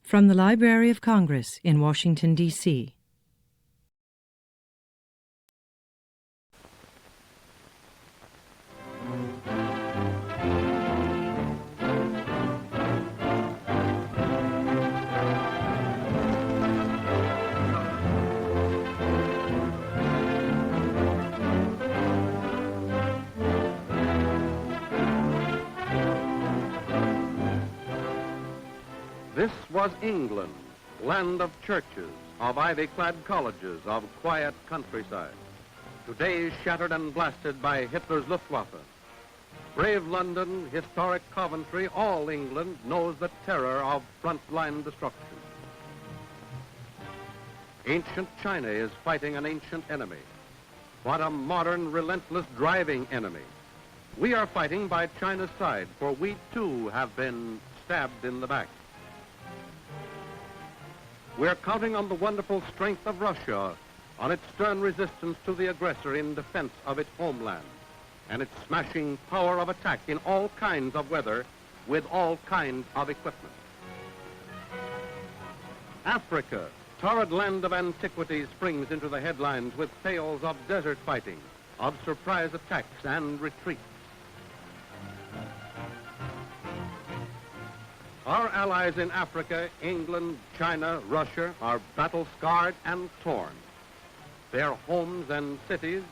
From the Library of Congress in Washington, D.C. This was England, land of churches, of ivy-clad colleges, of quiet countryside. Today shattered and blasted by Hitler's Luftwaffe. Brave London, historic Coventry, all England knows the terror of frontline destruction. Ancient China is fighting an ancient enemy. What a modern, relentless, driving enemy. We are fighting by China's side, for we too have been stabbed in the back. We're counting on the wonderful strength of Russia, on its stern resistance to the aggressor in defense of its homeland, and its smashing power of attack in all kinds of weather with all kinds of equipment. Africa, torrid land of antiquity, springs into the headlines with tales of desert fighting, of surprise attacks and retreats. Our allies in Africa, England, China, Russia, are battle-scarred and torn. Their homes and cities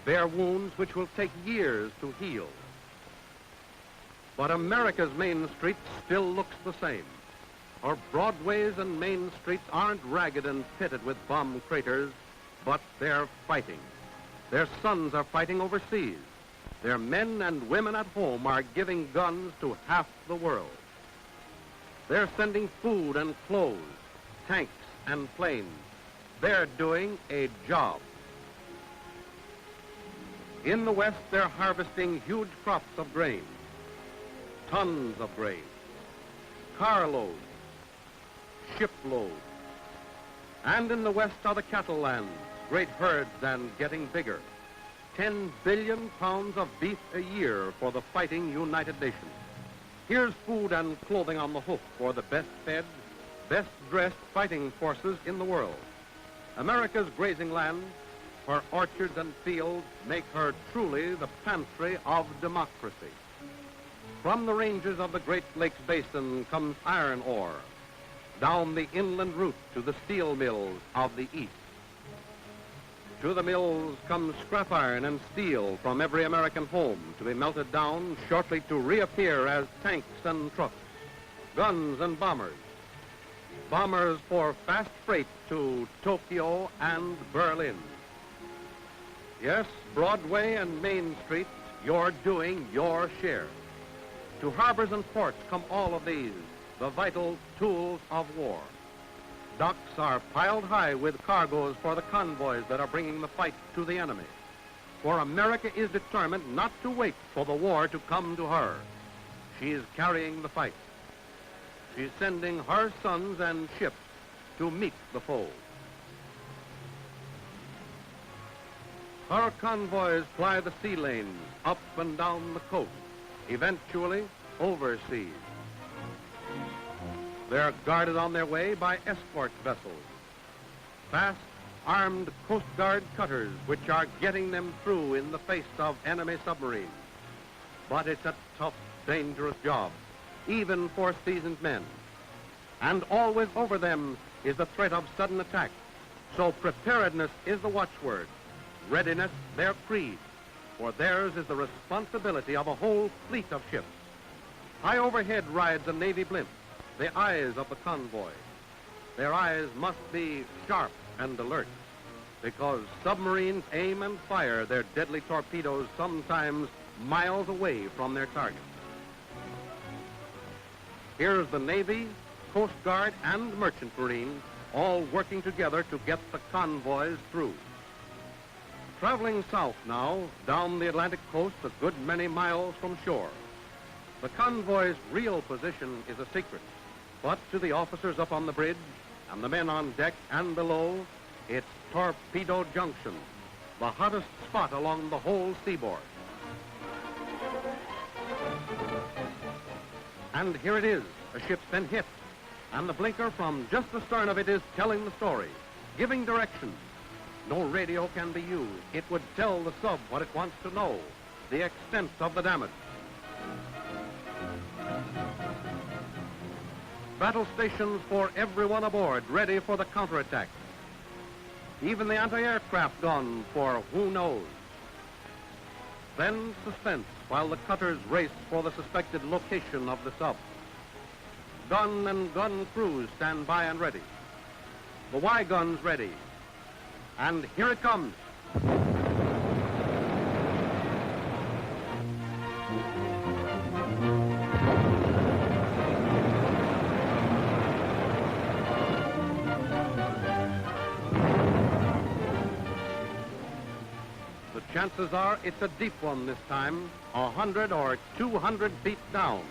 bear wounds which will take years to heal. But America's main street still looks the same. Our broadways and main streets aren't ragged and pitted with bomb craters, but they're fighting. Their sons are fighting overseas. Their men and women at home are giving guns to half the world. They're sending food and clothes, tanks and planes. They're doing a job. In the West, they're harvesting huge crops of grain, tons of grain, carloads, shiploads. And in the West are the cattle lands, great herds and getting bigger. 10 billion pounds of beef a year for the fighting United Nations. Here's food and clothing on the hook for the best-fed, best-dressed fighting forces in the world. America's grazing land, her orchards and fields, make her truly the pantry of democracy. From the ranges of the Great Lakes Basin comes iron ore, down the inland route to the steel mills of the East. To the mills comes scrap iron and steel from every American home to be melted down, shortly to reappear as tanks and trucks, guns and bombers. Bombers for fast freight to Tokyo and Berlin. Yes, Broadway and Main Street, you're doing your share. To harbors and ports come all of these, the vital tools of war. Docks are piled high with cargoes for the convoys that are bringing the fight to the enemy. For America is determined not to wait for the war to come to her. She is carrying the fight. She's sending her sons and ships to meet the foe. Her convoys fly the sea lanes up and down the coast, eventually overseas. They're guarded on their way by escort vessels, fast, armed Coast Guard cutters which are getting them through in the face of enemy submarines. But it's a tough, dangerous job, even for seasoned men. And always over them is the threat of sudden attack. So preparedness is the watchword, readiness their creed, for theirs is the responsibility of a whole fleet of ships. High overhead rides a Navy blimp, the eyes of the convoy. Their eyes must be sharp and alert, because submarines aim and fire their deadly torpedoes sometimes miles away from their target. Here's the Navy, Coast Guard, and Merchant Marine all working together to get the convoys through. Traveling south now, down the Atlantic coast a good many miles from shore. The convoy's real position is a secret. But to the officers up on the bridge and the men on deck and below, it's Torpedo Junction, the hottest spot along the whole seaboard. And here it is, a ship's been hit. And the blinker from just astern of it is telling the story, giving directions. No radio can be used. It would tell the sub what it wants to know, the extent of the damage. Battle stations for everyone aboard, ready for the counterattack. Even the anti-aircraft gun for who knows. Then suspense while the cutters race for the suspected location of the sub. Gun and gun crews stand by and ready. The Y guns ready. And here it comes. The chances are it's a deep one this time, 100 or 200 feet down.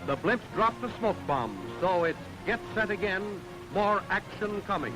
The blimps dropped the smoke bomb, so it's get set again, more action coming.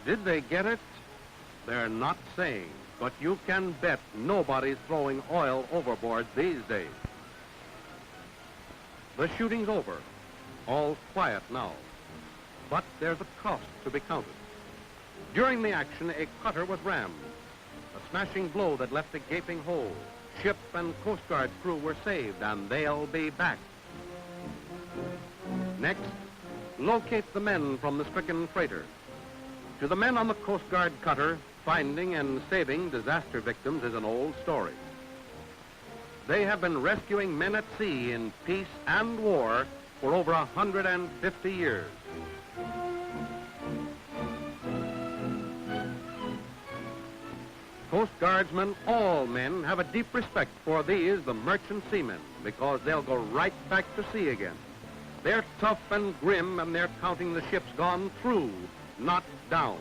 Did they get it? They're not saying, but you can bet nobody's throwing oil overboard these days. The shooting's over. All quiet now. But there's a cost to be counted. During the action, a cutter was rammed. A smashing blow that left a gaping hole. Ship and Coast Guard crew were saved, and they'll be back. Next, locate the men from the stricken freighter. To the men on the Coast Guard cutter, finding and saving disaster victims is an old story. They have been rescuing men at sea in peace and war for over 150 years. Coast Guardsmen, all men, have a deep respect for these, the merchant seamen, because they'll go right back to sea again. They're tough and grim, and they're counting the ships gone through, not down.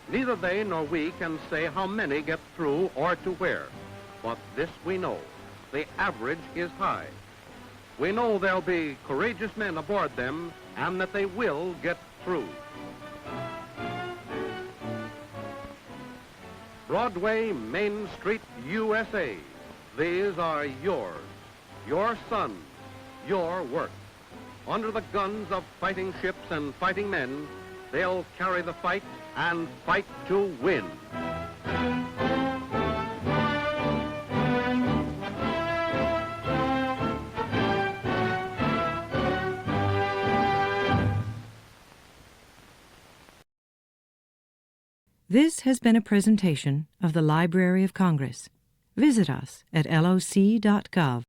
Neither they nor we can say how many get through or to where. But this we know, the average is high. We know there'll be courageous men aboard them and that they will get through. Broadway, Main Street, USA. These are yours, your sons, your work. Under the guns of fighting ships and fighting men, they'll carry the fight and fight to win. This has been a presentation of the Library of Congress. Visit us at loc.gov.